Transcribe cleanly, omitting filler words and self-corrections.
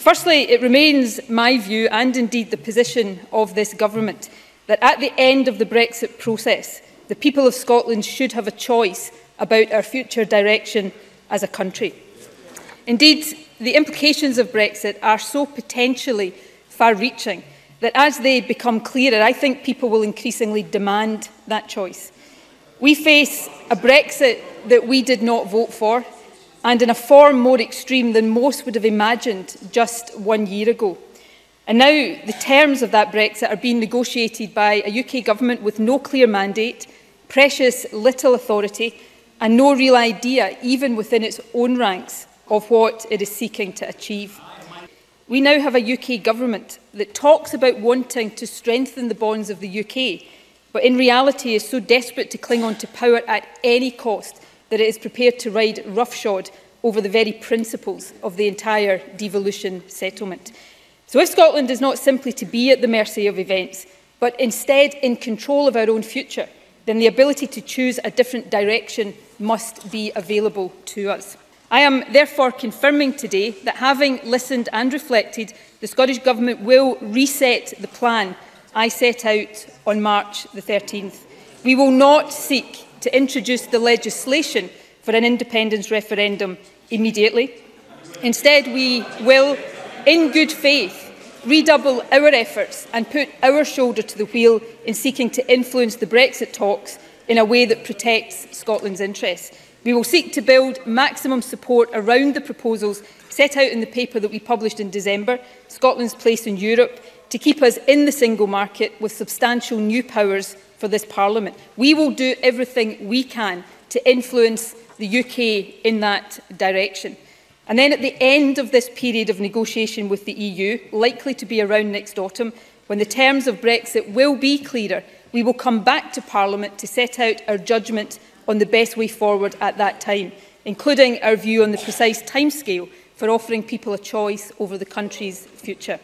Firstly, it remains my view, and indeed the position of this government, that at the end of the Brexit process, the people of Scotland should have a choice about our future direction as a country. Indeed, the implications of Brexit are so potentially far-reaching that as they become clearer, I think people will increasingly demand that choice. We face a Brexit that we did not vote for, and in a form more extreme than most would have imagined just 1 year ago. And now the terms of that Brexit are being negotiated by a UK government with no clear mandate, precious little authority, and no real idea, even within its own ranks, of what it is seeking to achieve. We now have a UK government that talks about wanting to strengthen the bonds of the UK, but in reality is so desperate to cling on to power at any cost that it is prepared to ride roughshod over the very principles of the entire devolution settlement. So if Scotland is not simply to be at the mercy of events, but instead in control of our own future, then the ability to choose a different direction must be available to us. I am therefore confirming today that, having listened and reflected, the Scottish Government will reset the plan I set out on March the 13th. We will not seek to introduce the legislation for an independence referendum immediately. Instead, we will, in good faith, redouble our efforts and put our shoulder to the wheel in seeking to influence the Brexit talks in a way that protects Scotland's interests. We will seek to build maximum support around the proposals set out in the paper that we published in December, Scotland's Place in Europe, to keep us in the single market with substantial new powers for this Parliament. We will do everything we can to influence the UK in that direction. And then at the end of this period of negotiation with the EU, likely to be around next autumn, when the terms of Brexit will be clearer, we will come back to Parliament to set out our judgment on the best way forward at that time, including our view on the precise timescale for offering people a choice over the country's future.